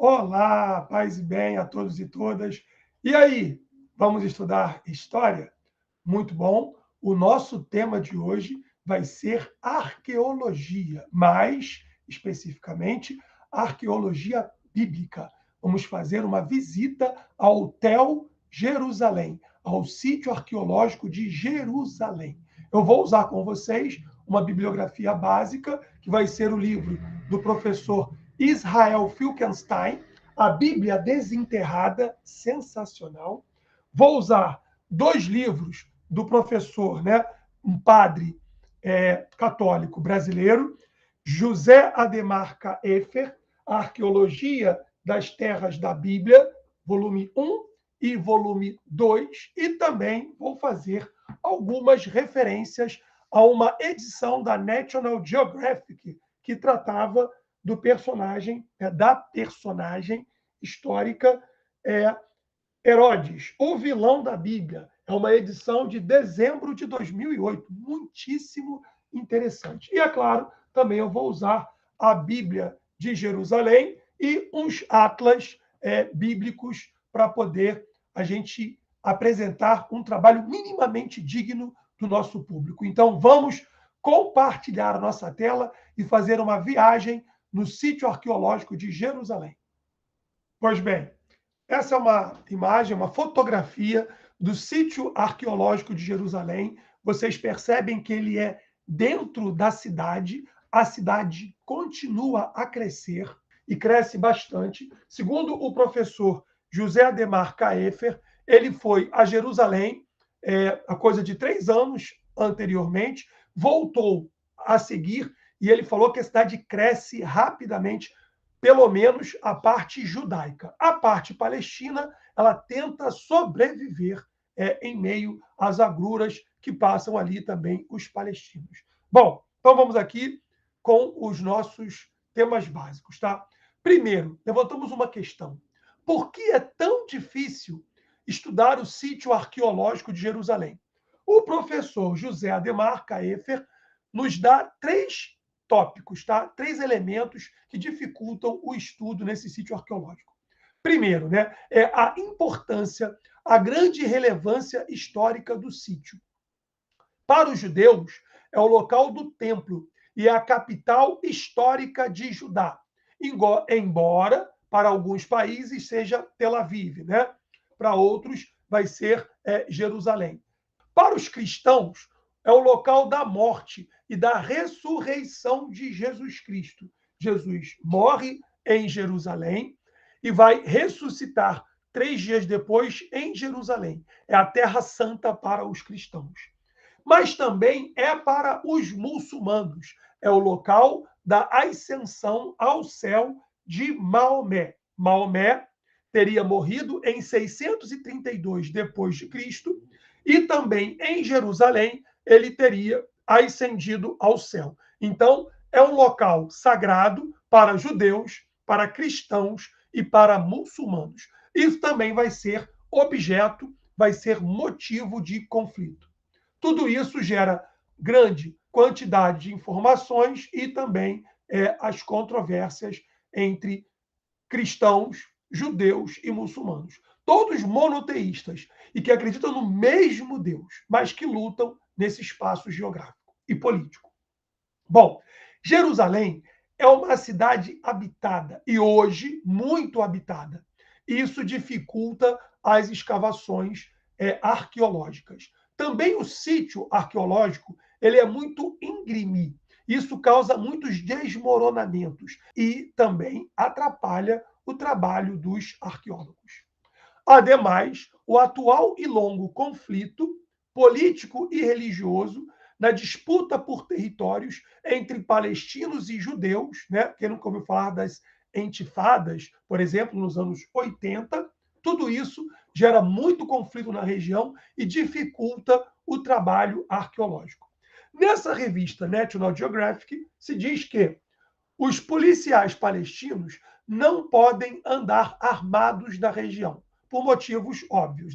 Olá, paz e bem a todos e todas. E aí, vamos estudar história? Muito bom. O nosso tema de hoje vai ser arqueologia, mais especificamente arqueologia bíblica. Vamos fazer uma visita ao Tel Jerusalém, ao sítio arqueológico de Jerusalém. Eu vou usar com vocês uma bibliografia básica, que vai ser o livro do professor Israel Finkelstein, a Bíblia Desenterrada, sensacional. Vou usar dois livros do professor, um padre católico brasileiro, José Ademar Kaefer, A Arqueologia das Terras da Bíblia, volume 1 e volume 2, e também vou fazer algumas referências a uma edição da National Geographic que tratava do personagem, da personagem histórica Herodes, o vilão da Bíblia. É uma edição de dezembro de 2008, muitíssimo interessante. E, é claro, também eu vou usar a Bíblia de Jerusalém e uns atlas bíblicos para poder a gente apresentar um trabalho minimamente digno do nosso público. Então, vamos compartilhar a nossa tela e fazer uma viagem no sítio arqueológico de Jerusalém. Pois bem, essa é uma imagem, uma fotografia do sítio arqueológico de Jerusalém. Vocês percebem que ele é dentro da cidade. A cidade continua a crescer e cresce bastante. Segundo o professor José Ademar Kaefer, ele foi a Jerusalém há coisa de 3 anos anteriormente, voltou a seguir e ele falou que a cidade cresce rapidamente, pelo menos a parte judaica. A parte palestina, ela tenta sobreviver em meio às agruras que passam ali também os palestinos. Bom, então vamos aqui com os nossos temas básicos, tá? Primeiro, levantamos uma questão. Por que é tão difícil estudar o sítio arqueológico de Jerusalém? O professor José Ademar Kaefer nos dá 3 tópicos, tá? 3 elementos que dificultam o estudo nesse sítio arqueológico. Primeiro, é a importância, a grande relevância histórica do sítio. Para os judeus, é o local do templo e é a capital histórica de Judá. Embora, para alguns países, seja Tel Aviv, Para outros, vai ser Jerusalém. Para os cristãos, é o local da morte e da ressurreição de Jesus Cristo. Jesus morre em Jerusalém e vai ressuscitar 3 dias depois em Jerusalém. É a terra santa para os cristãos. Mas também é para os muçulmanos. É o local da ascensão ao céu de Maomé. Maomé teria morrido em 632 depois de Cristo e também em Jerusalém ele teria ascendido ao céu. Então, é um local sagrado para judeus, para cristãos e para muçulmanos. Isso também vai ser objeto, vai ser motivo de conflito. Tudo isso gera grande quantidade de informações e também as controvérsias entre cristãos, judeus e muçulmanos. Todos monoteístas e que acreditam no mesmo Deus, mas que lutam nesse espaço geográfico e político. Bom, Jerusalém é uma cidade habitada e hoje muito habitada. Isso dificulta as escavações arqueológicas. Também o sítio arqueológico ele é muito íngreme. Isso causa muitos desmoronamentos e também atrapalha o trabalho dos arqueólogos. Ademais, o atual e longo conflito político e religioso na disputa por territórios entre palestinos e judeus, quem nunca ouviu falar das intifadas, por exemplo, nos anos 80, tudo isso gera muito conflito na região e dificulta o trabalho arqueológico. Nessa revista National Geographic se diz que os policiais palestinos não podem andar armados na região, por motivos óbvios,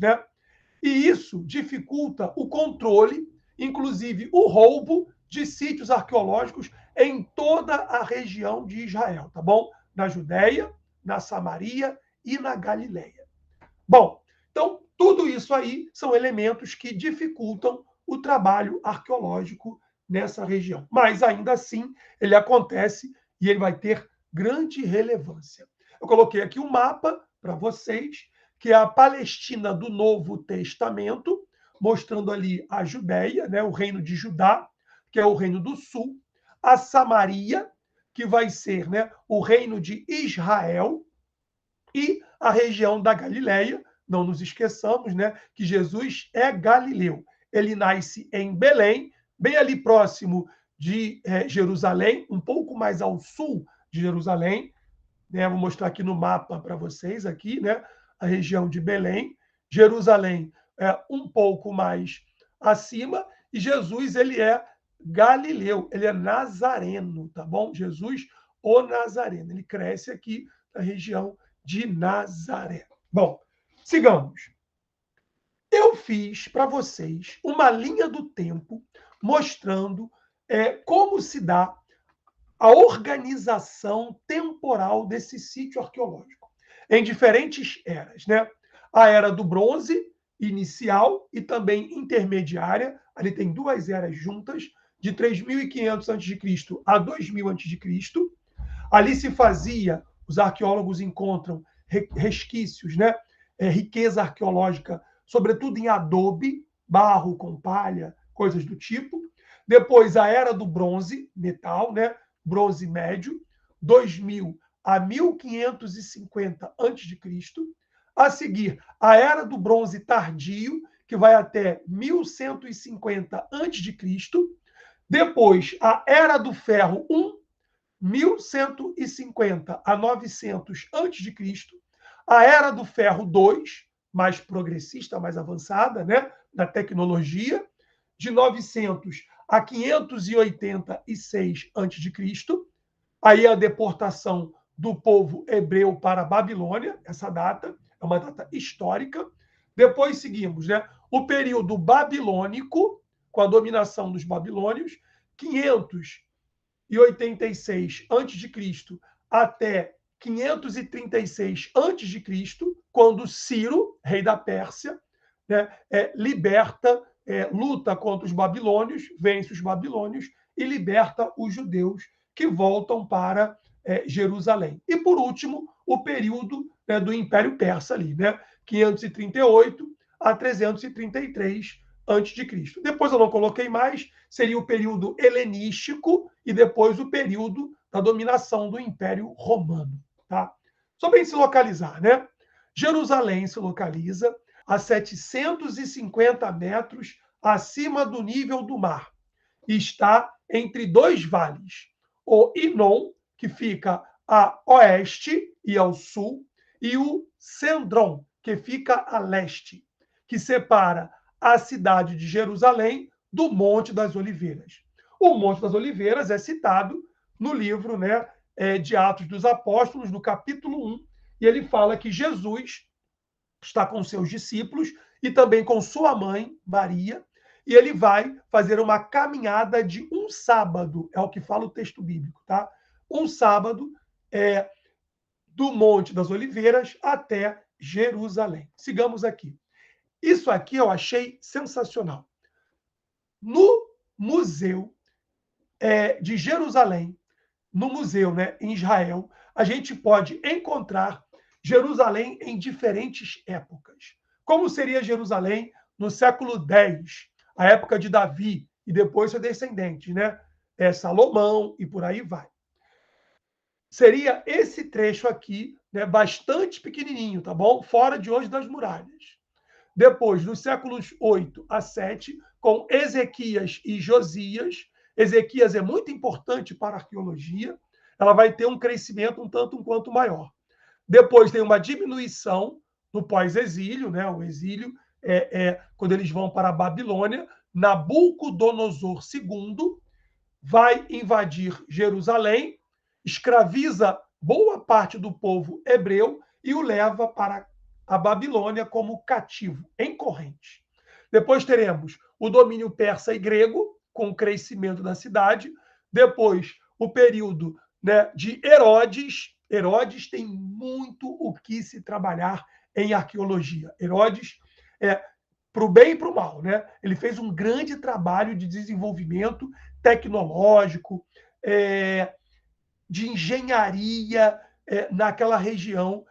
E isso dificulta o controle, inclusive o roubo de sítios arqueológicos em toda a região de Israel, tá bom? Na Judéia, na Samaria e na Galileia. Bom, então tudo isso aí são elementos que dificultam o trabalho arqueológico nessa região. Mas ainda assim, ele acontece e ele vai ter grande relevância. Eu coloquei aqui um mapa para vocês, que é a Palestina do Novo Testamento, mostrando ali a Judéia, né, o reino de Judá, que é o reino do sul, a Samaria, que vai ser, né, o reino de Israel, e a região da Galileia. Não nos esqueçamos, né, que Jesus é galileu. Ele nasce em Belém, bem ali próximo de Jerusalém, um pouco mais ao sul de Jerusalém, né? Vou mostrar aqui no mapa para vocês aqui, né, a região de Belém. Jerusalém é um pouco mais acima e Jesus ele é galileu, ele é nazareno, tá bom? Jesus o Nazareno, ele cresce aqui na região de Nazaré. Bom, sigamos. Eu fiz para vocês uma linha do tempo mostrando como se dá a organização temporal desse sítio arqueológico em diferentes eras, né? A era do bronze inicial e também intermediária, ali tem duas eras juntas, de 3.500 a.C. a 2.000 a.C. Ali se fazia, os arqueólogos encontram resquícios, né? Riqueza arqueológica, sobretudo em adobe, barro com palha, coisas do tipo. Depois, a era do bronze, metal, né? Bronze médio, 2.000 a 1.550 a.C. A seguir, a era do bronze tardio, que vai até 1.150 a.C. Depois, a era do ferro 1, 1.150 a 900 a.C. A era do ferro 2, mais progressista, mais avançada, né, da tecnologia, de 900 a 586 a.C. Aí a deportação do povo hebreu para a Babilônia, essa data é uma data histórica. Depois seguimos, né, o período babilônico, com a dominação dos babilônios, 586 a.C. até 536 a.C., quando Ciro, rei da Pérsia, né, liberta, luta contra os babilônios, vence os babilônios e liberta os judeus que voltam para Jerusalém. E, por último, o período, né, do Império Persa ali, né, 538 a 333 a.C. Depois eu não coloquei mais, seria o período helenístico e depois o período da dominação do Império Romano. Tá? Só bem se localizar, né? Jerusalém se localiza a 750 metros acima do nível do mar e está entre dois vales, o Inom, que fica a oeste e ao sul, e o Cendron, que fica a leste, que separa a cidade de Jerusalém do Monte das Oliveiras. O Monte das Oliveiras é citado no livro, né, de Atos dos Apóstolos, no capítulo 1, e ele fala que Jesus está com seus discípulos e também com sua mãe, Maria, e ele vai fazer uma caminhada de um sábado, é o que fala o texto bíblico, tá? Um sábado do Monte das Oliveiras até Jerusalém. Sigamos aqui. Isso aqui eu achei sensacional. No Museu de Jerusalém, no museu, né, em Israel, a gente pode encontrar Jerusalém em diferentes épocas. Como seria Jerusalém no século X, a época de Davi, e depois seus descendentes, né? Salomão e por aí vai. Seria esse trecho aqui, né, bastante pequenininho, tá bom? Fora de hoje das muralhas. Depois, nos séculos 8 a 7, com Ezequias e Josias. Ezequias é muito importante para a arqueologia. Ela vai ter um crescimento um tanto quanto maior. Depois tem uma diminuição no pós-exílio, né? O exílio quando eles vão para a Babilônia. Nabucodonosor II vai invadir Jerusalém, escraviza boa parte do povo hebreu e o leva para a Babilônia como cativo, em corrente. Depois teremos o domínio persa e grego, com o crescimento da cidade. Depois, o período, né, de Herodes, Herodes tem muito o que se trabalhar em arqueologia. Herodes, para o bem e para o mal, né? Ele fez um grande trabalho de desenvolvimento tecnológico, de engenharia naquela região,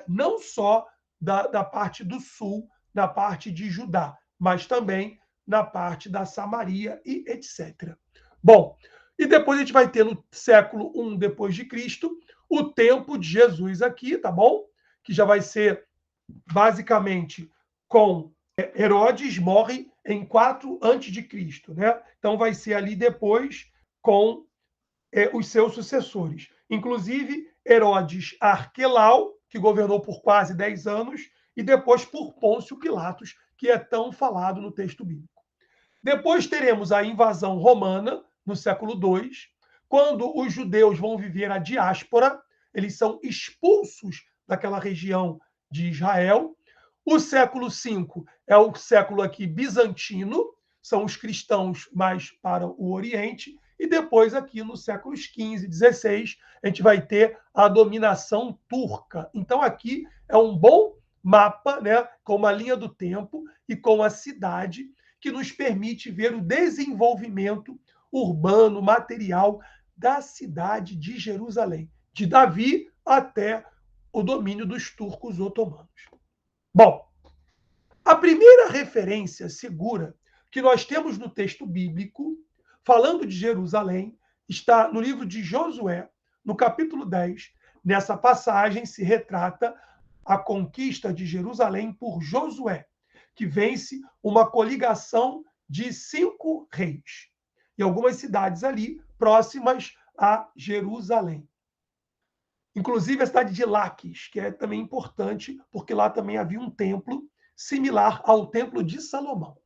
não só da parte do sul, da parte de Judá, mas também na parte da Samaria e etc. Bom, e depois a gente vai ter no século I depois de Cristo o tempo de Jesus aqui, tá bom? Que já vai ser basicamente com Herodes morre em 4 antes de Cristo, né? Então vai ser ali depois com os seus sucessores. Inclusive Herodes Arquelau, que governou por quase 10 anos, e depois por Pôncio Pilatos, que é tão falado no texto bíblico. Depois teremos a invasão romana, no século II, quando os judeus vão viver a diáspora, eles são expulsos daquela região de Israel. O século V é o século aqui bizantino, são os cristãos mais para o Oriente, e depois aqui nos séculos XV e XVI a gente vai ter a dominação turca. Então aqui é um bom mapa, né, com uma linha do tempo e com a cidade que nos permite ver o desenvolvimento urbano, material da cidade de Jerusalém, de Davi até o domínio dos turcos otomanos. Bom, a primeira referência segura que nós temos no texto bíblico, falando de Jerusalém, está no livro de Josué, no capítulo 10. Nessa passagem se retrata a conquista de Jerusalém por Josué, que vence uma coligação de 5 reis e algumas cidades ali próximas a Jerusalém. Inclusive a cidade de Laques, que é também importante, porque lá também havia um templo similar ao templo de Salomão.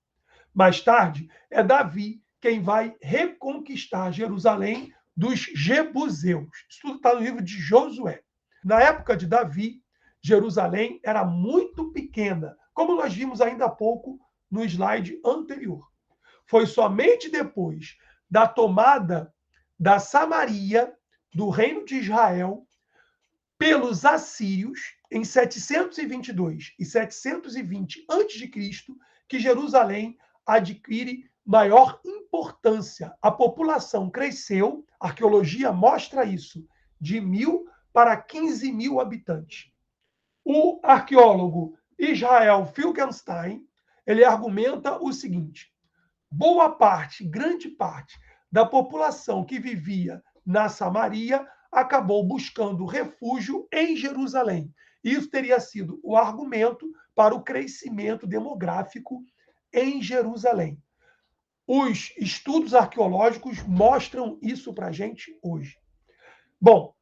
Mais tarde, é Davi quem vai reconquistar Jerusalém dos jebuseus. Isso tudo está no livro de Josué. Na época de Davi, Jerusalém era muito pequena, como nós vimos ainda há pouco no slide anterior. Foi somente depois da tomada da Samaria, do reino de Israel, pelos assírios, em 722 e 720 a.C., que Jerusalém adquire maior importância. A população cresceu, a arqueologia mostra isso, de 1.000 para 15.000 habitantes. O arqueólogo Israel Finkelstein, ele argumenta o seguinte: boa parte, grande parte da população que vivia na Samaria acabou buscando refúgio em Jerusalém. Isso teria sido o argumento para o crescimento demográfico em Jerusalém. Os estudos arqueológicos mostram isso para a gente hoje. Bom,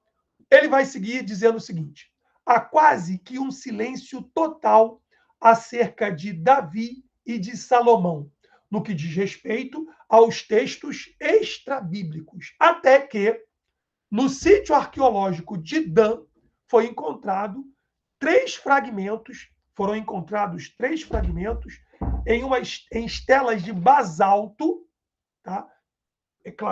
ele vai seguir dizendo o seguinte: há quase que um silêncio total acerca de Davi e de Salomão, no que diz respeito aos textos extrabíblicos, até que, no sítio arqueológico de Dan, foram encontrados 3 fragmentos em estelas de basalto, tá?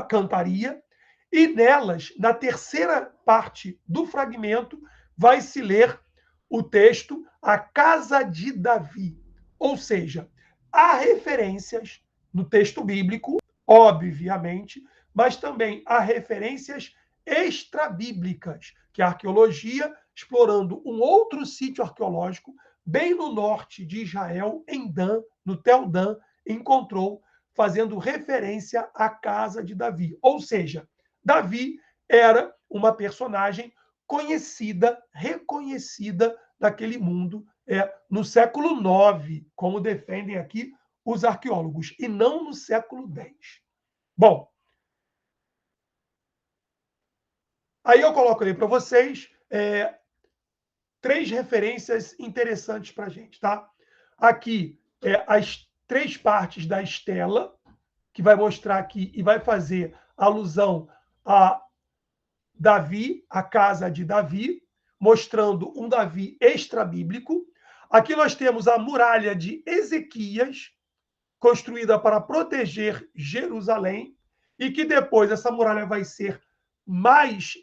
Cantaria, e nelas, na terceira parte do fragmento, vai se ler o texto A Casa de Davi. Ou seja, há referências no texto bíblico, obviamente, mas também há referências extrabíblicas, que a arqueologia, explorando um outro sítio arqueológico, bem no norte de Israel, em Dan, no Tel Dan, encontrou, fazendo referência à casa de Davi. Ou seja, Davi era uma personagem conhecida, reconhecida daquele mundo no século IX, como defendem aqui os arqueólogos, e não no século X. Bom, aí eu coloco ali para vocês 3 referências interessantes para a gente, tá? Aqui, as 3 partes da estela, que vai mostrar aqui e vai fazer alusão a Davi, a casa de Davi, mostrando um Davi extrabíblico. Aqui nós temos a muralha de Ezequias, construída para proteger Jerusalém, e que depois essa muralha vai ser mais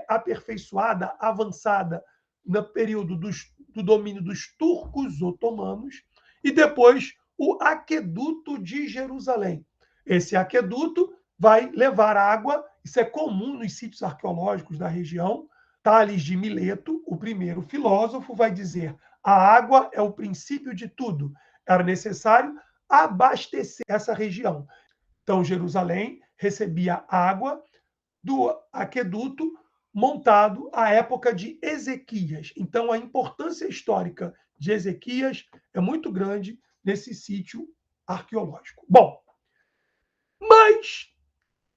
aperfeiçoada, avançada, no período do domínio dos turcos otomanos, e depois o aqueduto de Jerusalém. Esse aqueduto vai levar água, isso é comum nos sítios arqueológicos da região. Tales de Mileto, o primeiro filósofo, vai dizer: a água é o princípio de tudo. Era necessário abastecer essa região. Então, Jerusalém recebia água do aqueduto montado à época de Ezequias. Então, a importância histórica de Ezequias é muito grande nesse sítio arqueológico. Bom, mas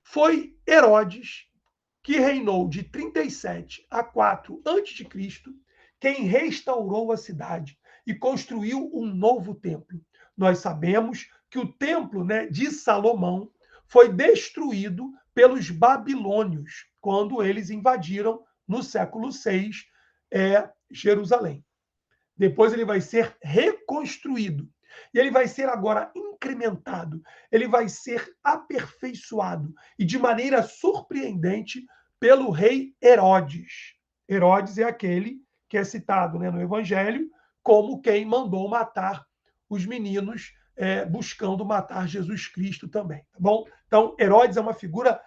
foi Herodes, que reinou de 37 a 4 a.C., quem restaurou a cidade e construiu um novo templo. Nós sabemos que o templo, de Salomão foi destruído pelos babilônios quando eles invadiram no século VI Jerusalém. Depois ele vai ser reconstruído. E ele vai ser agora incrementado, ele vai ser aperfeiçoado, e de maneira surpreendente, pelo rei Herodes. Herodes é aquele que é citado, no Evangelho como quem mandou matar os meninos, buscando matar Jesus Cristo também. Tá bom? Então, Herodes é uma figura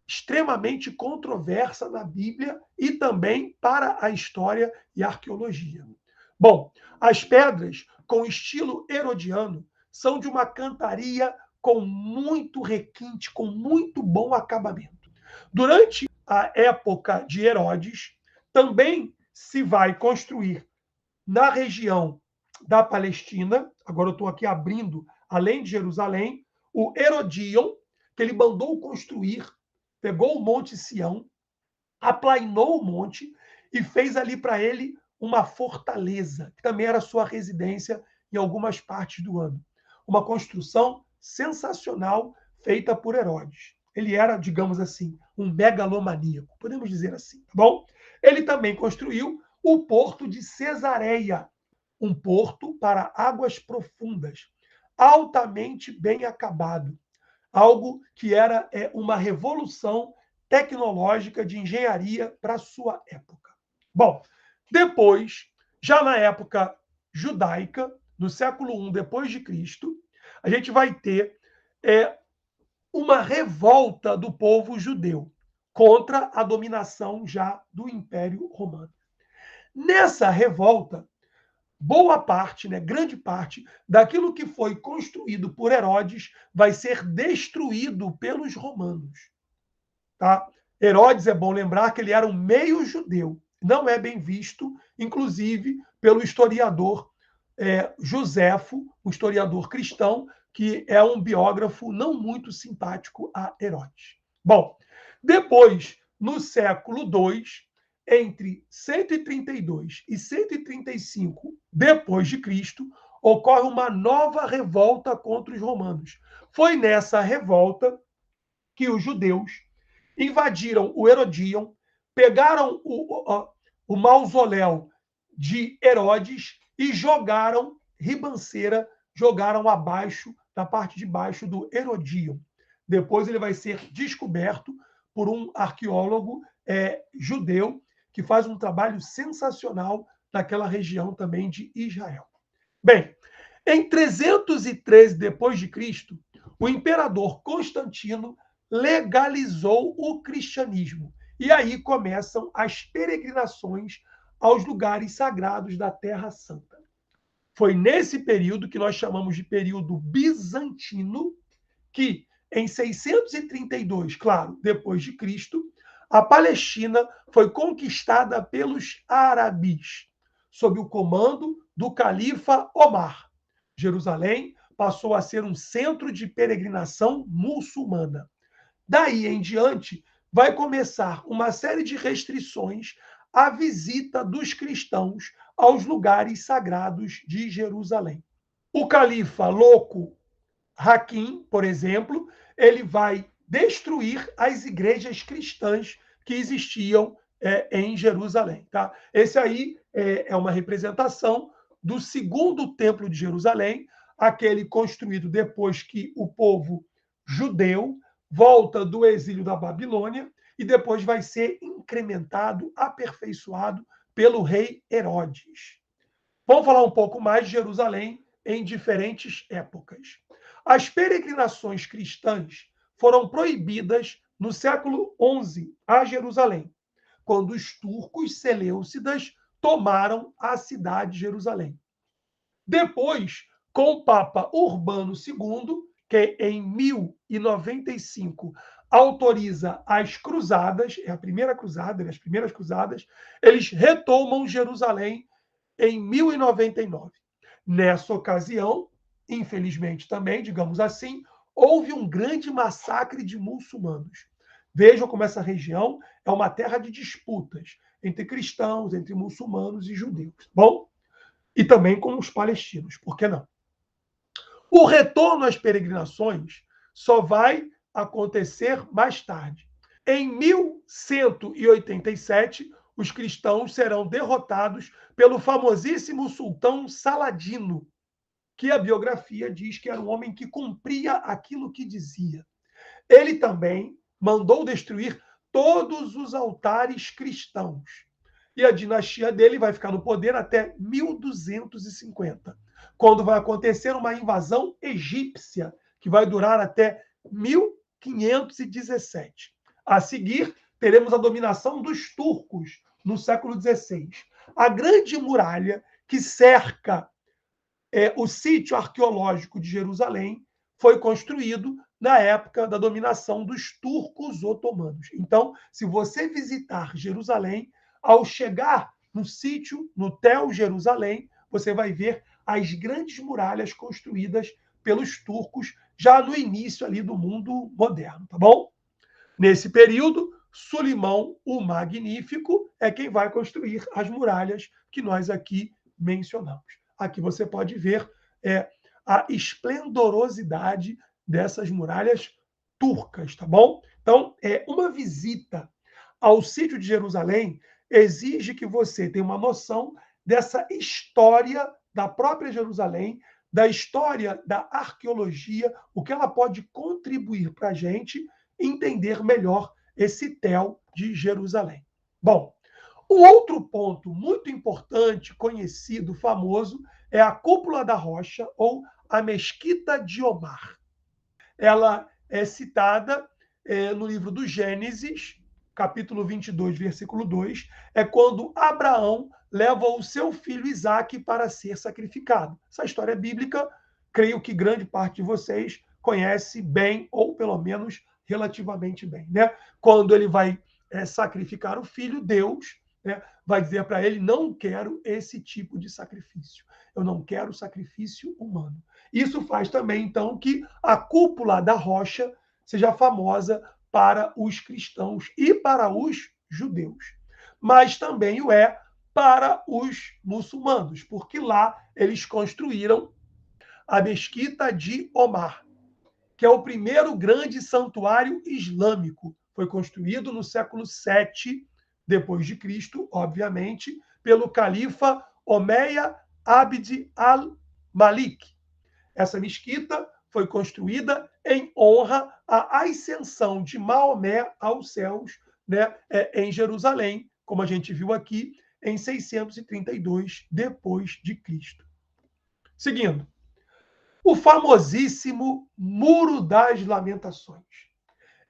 extremamente controversa na Bíblia e também para a história e a arqueologia. Bom, as pedras com estilo herodiano são de uma cantaria com muito requinte, com muito bom acabamento. Durante a época de Herodes, também se vai construir na região da Palestina, agora eu estou aqui abrindo, além de Jerusalém, o Herodion, que ele mandou construir, pegou o Monte Sião, aplainou o monte e fez ali para ele uma fortaleza, que também era sua residência em algumas partes do ano. Uma construção sensacional feita por Herodes. Ele era, digamos assim, um megalomaníaco, podemos dizer assim, tá bom? Ele também construiu o porto de Cesareia, um porto para águas profundas, altamente bem acabado, algo que era uma revolução tecnológica de engenharia para a sua época. Bom, depois, já na época judaica, no século I depois de Cristo, a gente vai ter uma revolta do povo judeu contra a dominação já do Império Romano. Nessa revolta, boa parte, grande parte, daquilo que foi construído por Herodes vai ser destruído pelos romanos. Tá? Herodes, é bom lembrar que ele era um meio judeu, não é bem visto, inclusive, pelo historiador Joséfo, um historiador cristão, que é um biógrafo não muito simpático a Herodes. Bom, depois, no século II, entre 132 e 135 depois de Cristo, ocorre uma nova revolta contra os romanos. Foi nessa revolta que os judeus invadiram o Herodion, pegaram o mausoléu de Herodes e jogaram ribanceira, jogaram abaixo, na parte de baixo do Herodion. Depois ele vai ser descoberto por um arqueólogo judeu que faz um trabalho sensacional naquela região também de Israel. Bem, em 313 depois de Cristo, o imperador Constantino legalizou o cristianismo. E aí começam as peregrinações aos lugares sagrados da Terra Santa. Foi nesse período que nós chamamos de período bizantino, que em 632, claro, depois de Cristo, a Palestina foi conquistada pelos árabes, sob o comando do califa Omar. Jerusalém passou a ser um centro de peregrinação muçulmana. Daí em diante, vai começar uma série de restrições à visita dos cristãos aos lugares sagrados de Jerusalém. O califa louco Hakim, por exemplo, ele vai destruir as igrejas cristãs que existiam em Jerusalém. Tá? Esse aí é uma representação do segundo templo de Jerusalém, aquele construído depois que o povo judeu volta do exílio da Babilônia e depois vai ser incrementado, aperfeiçoado pelo rei Herodes. Vamos falar um pouco mais de Jerusalém em diferentes épocas. As peregrinações cristãs foram proibidas no século XI a Jerusalém, quando os turcos seleucidas tomaram a cidade de Jerusalém. Depois, com o Papa Urbano II, que em 1095 autoriza as cruzadas, é a primeira cruzada, as primeiras cruzadas, eles retomam Jerusalém em 1099. Nessa ocasião, infelizmente também, digamos assim, houve um grande massacre de muçulmanos. Vejam como essa região é uma terra de disputas entre cristãos, entre muçulmanos e judeus. Bom, e também com os palestinos, por que não? O retorno às peregrinações só vai acontecer mais tarde. Em 1187, os cristãos serão derrotados pelo famosíssimo sultão Saladino, que a biografia diz que era um homem que cumpria aquilo que dizia. Ele também mandou destruir todos os altares cristãos. E a dinastia dele vai ficar no poder até 1250, quando vai acontecer uma invasão egípcia, que vai durar até 1517. A seguir, teremos a dominação dos turcos no século XVI. A grande muralha que cerca o sítio arqueológico de Jerusalém foi construído na época da dominação dos turcos otomanos. Então, se você visitar Jerusalém, ao chegar no sítio, no Tel Jerusalém, você vai ver as grandes muralhas construídas pelos turcos já no início ali do mundo moderno, tá bom? Nesse período, Sulimão o Magnífico é quem vai construir as muralhas que nós aqui mencionamos. Aqui você pode ver a esplendorosidade dessas muralhas turcas, tá bom? Então, uma visita ao sítio de Jerusalém exige que você tenha uma noção dessa história da própria Jerusalém, da história da arqueologia, o que ela pode contribuir para a gente entender melhor esse Tel de Jerusalém. Bom, o outro ponto muito importante, conhecido, famoso, é a Cúpula da Rocha ou a Mesquita de Omar. Ela é citada no livro do Gênesis, capítulo 22, versículo 2, é quando Abraão leva o seu filho Isaque para ser sacrificado. Essa história bíblica, creio que grande parte de vocês conhece bem, ou pelo menos relativamente bem, né? Quando ele vai sacrificar o filho, Deus vai dizer para ele: não quero esse tipo de sacrifício. Eu não quero sacrifício humano. Isso faz também, então, que a Cúpula da Rocha seja famosa para os cristãos e para os judeus. Mas também o é para os muçulmanos, porque lá eles construíram a Mesquita de Omar, que é o primeiro grande santuário islâmico. Foi construído no século VII depois de Cristo, obviamente, pelo califa Omeia Abd al-Malik. Essa mesquita foi construída em honra à ascensão de Maomé aos céus, né, em Jerusalém, como a gente viu aqui, em 632 depois de Cristo. Seguindo, o famosíssimo Muro das Lamentações.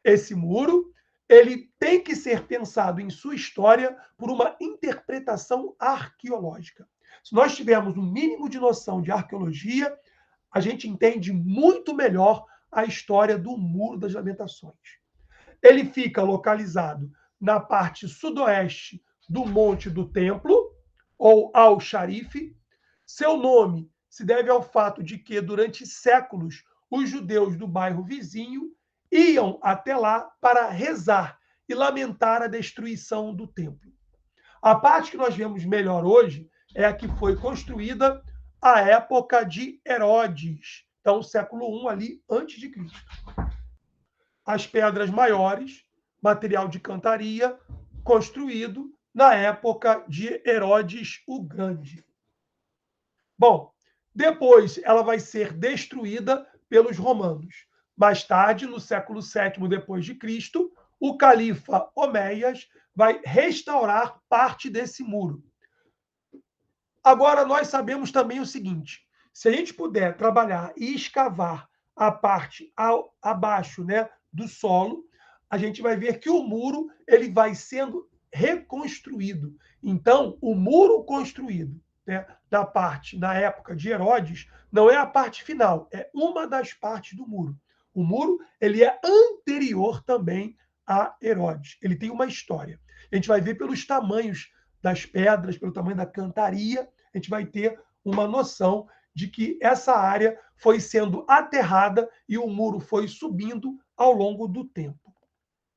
Esse muro, ele tem que ser pensado em sua história por uma interpretação arqueológica. Se nós tivermos um mínimo de noção de arqueologia, a gente entende muito melhor a história do Muro das Lamentações. Ele fica localizado na parte sudoeste do Monte do Templo, ou Al-Sharif. Seu nome se deve ao fato de que, durante séculos, os judeus do bairro vizinho iam até lá para rezar e lamentar a destruição do templo. A parte que nós vemos melhor hoje é a que foi construída à época de Herodes, então século I ali antes de Cristo. As pedras maiores, material de cantaria, construído na época de Herodes o Grande. Bom, depois ela vai ser destruída pelos romanos. Mais tarde, no século VII depois de Cristo, o califa Oméias vai restaurar parte desse muro. Agora, nós sabemos também o seguinte: se a gente puder trabalhar e escavar a parte abaixo, né, do solo, a gente vai ver que o muro ele vai sendo reconstruído. Então, o muro construído, né, da parte na época de Herodes não é a parte final, é uma das partes do muro. O muro ele é anterior também a Herodes. Ele tem uma história. A gente vai ver pelos tamanhos das pedras, pelo tamanho da cantaria, a gente vai ter uma noção de que essa área foi sendo aterrada e o muro foi subindo ao longo do tempo.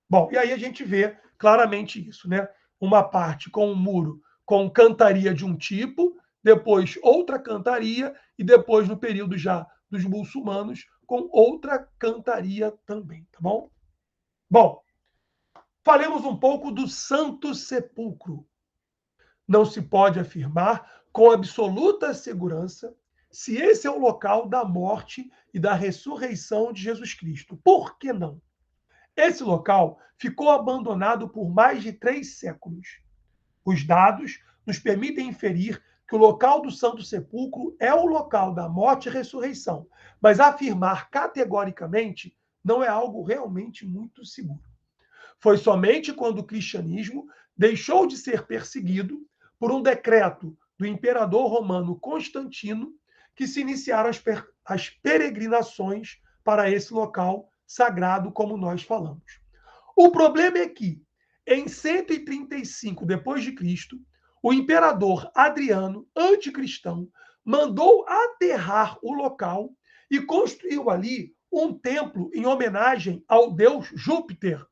Bom, e aí a gente vê claramente isso, né? Uma parte com um muro com cantaria de um tipo, depois outra cantaria e depois, no período já dos muçulmanos, com outra cantaria também, tá bom? Bom, falemos um pouco do Santo Sepulcro. Não se pode afirmar com absoluta segurança se esse é o local da morte e da ressurreição de Jesus Cristo. Por que não? Esse local ficou abandonado por mais de 3 séculos. Os dados nos permitem inferir que o local do Santo Sepulcro é o local da morte e ressurreição, mas afirmar categoricamente não é algo realmente muito seguro. Foi somente quando o cristianismo deixou de ser perseguido por um decreto do imperador romano Constantino que se iniciaram as peregrinações para esse local sagrado, como nós falamos. O problema é que, em 135 depois de Cristo, o imperador Adriano, anticristão, mandou aterrar o local e construiu ali um templo em homenagem ao deus Júpiter,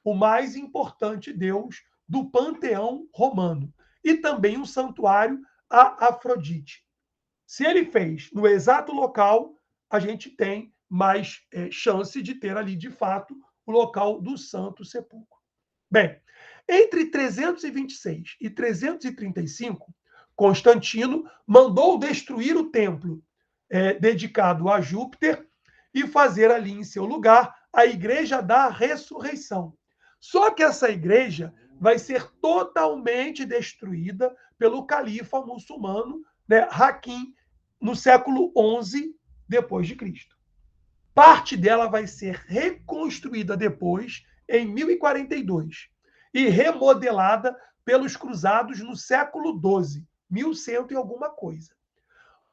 o mais importante deus do panteão romano, e também um santuário a Afrodite. Se ele fez no exato local, a gente tem mais chance de ter ali, de fato, o local do Santo Sepulcro. Bem, entre 326 e 335, Constantino mandou destruir o templo dedicado a Júpiter e fazer ali em seu lugar a Igreja da Ressurreição. Só que essa igreja vai ser totalmente destruída pelo califa muçulmano, né, Hakim, no século XI depois de Cristo. Parte dela vai ser reconstruída depois, em 1042, e remodelada pelos cruzados no século XII, 1100 e alguma coisa.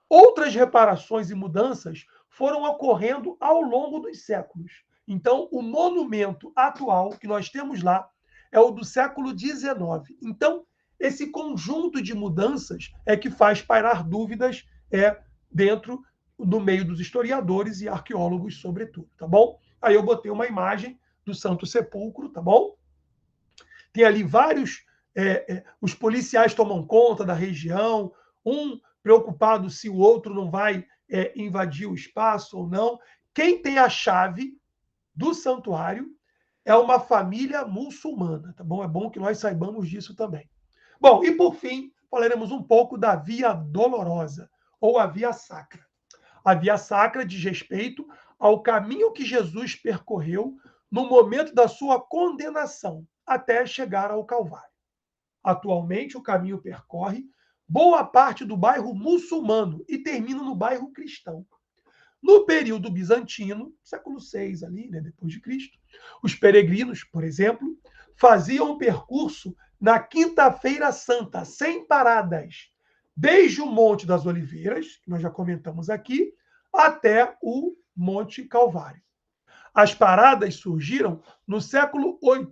Outras reparações e mudanças foram ocorrendo ao longo dos séculos. Então, o monumento atual que nós temos lá é o do século XIX. Então, esse conjunto de mudanças é que faz pairar dúvidas dentro do meio dos historiadores e arqueólogos, sobretudo, tá bom? Aí eu botei uma imagem do Santo Sepulcro, tá bom? Tem ali vários... os policiais tomam conta da região, um preocupado se o outro não vai invadir o espaço ou não. Quem tem a chave do santuário é uma família muçulmana, tá bom? É bom que nós saibamos disso também. Bom, e por fim, falaremos um pouco da Via Dolorosa, ou a Via Sacra. A Via Sacra diz respeito ao caminho que Jesus percorreu no momento da sua condenação, até chegar ao Calvário. Atualmente, o caminho percorre boa parte do bairro muçulmano e termina no bairro cristão. No período bizantino, século VI ali, né, depois de Cristo, os peregrinos, por exemplo, faziam um percurso na Quinta-feira Santa, sem paradas, desde o Monte das Oliveiras, que nós já comentamos aqui, até o Monte Calvário. As paradas surgiram no século VIII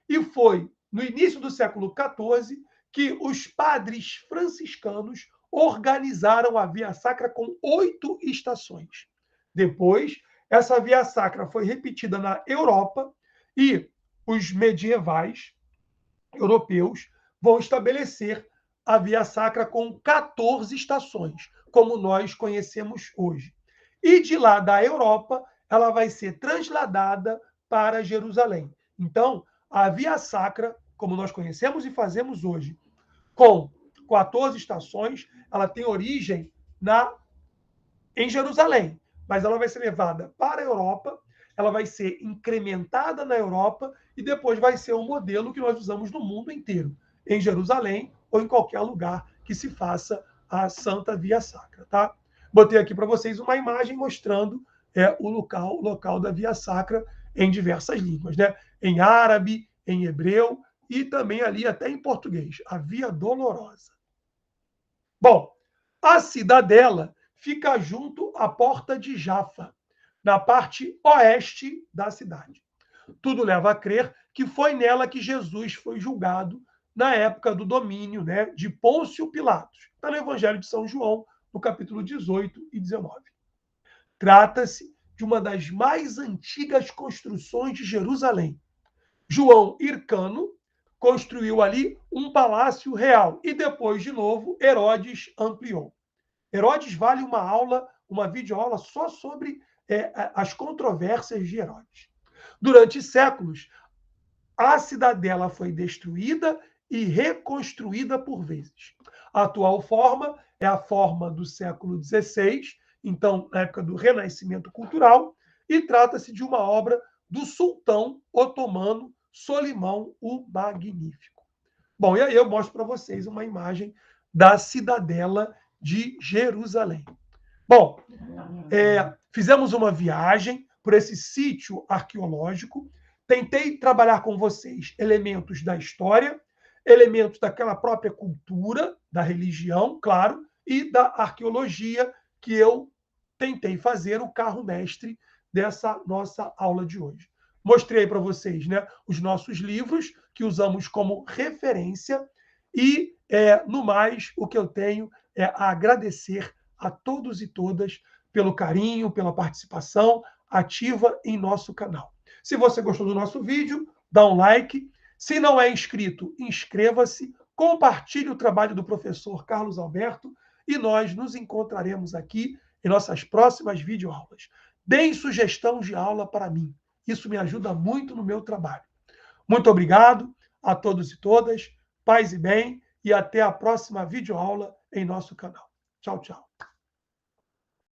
e foi no início do século XIV que os padres franciscanos organizaram a Via Sacra com 8 estações. Depois, essa Via Sacra foi repetida na Europa e os medievais europeus vão estabelecer a Via Sacra com 14 estações, como nós conhecemos hoje. E de lá da Europa, ela vai ser trasladada para Jerusalém. Então, a Via Sacra, como nós conhecemos e fazemos hoje, com 14 estações, ela tem origem em Jerusalém, mas ela vai ser levada para a Europa, ela vai ser incrementada na Europa e depois vai ser um modelo que nós usamos no mundo inteiro, em Jerusalém ou em qualquer lugar que se faça a Santa Via Sacra, tá? Botei aqui para vocês uma imagem mostrando o local da Via Sacra em diversas línguas, né? Em árabe, em hebreu e também ali até em português, a Via Dolorosa. Bom, a cidadela fica junto à porta de Jafa, na parte oeste da cidade. Tudo leva a crer que foi nela que Jesus foi julgado na época do domínio, né, de Pôncio Pilatos. Está no Evangelho de São João, no capítulo 18 e 19. Trata-se de uma das mais antigas construções de Jerusalém. João Hircano construiu ali um palácio real e depois, de novo, Herodes ampliou. Herodes vale uma aula, uma videoaula só sobre as controvérsias de Herodes. Durante séculos, a cidadela foi destruída e reconstruída por vezes. A atual forma é a forma do século XVI, então, na época do Renascimento Cultural, e trata-se de uma obra do sultão otomano Solimão o Magnífico. Bom, e aí eu mostro para vocês uma imagem da cidadela de Jerusalém. Bom, fizemos uma viagem por esse sítio arqueológico, tentei trabalhar com vocês elementos da história, elementos daquela própria cultura, da religião, claro, e da arqueologia, que eu tentei fazer o carro-mestre dessa nossa aula de hoje. Mostrei para vocês, né, os nossos livros, que usamos como referência, e, no mais, o que eu tenho é a agradecer a todos e todas pelo carinho, pela participação ativa em nosso canal. Se você gostou do nosso vídeo, dá um like. Se não é inscrito, inscreva-se, compartilhe o trabalho do professor Carlos Alberto e nós nos encontraremos aqui em nossas próximas videoaulas. Deem sugestão de aula para mim. Isso me ajuda muito no meu trabalho. Muito obrigado a todos e todas. Paz e bem e até a próxima videoaula em nosso canal. Tchau, tchau.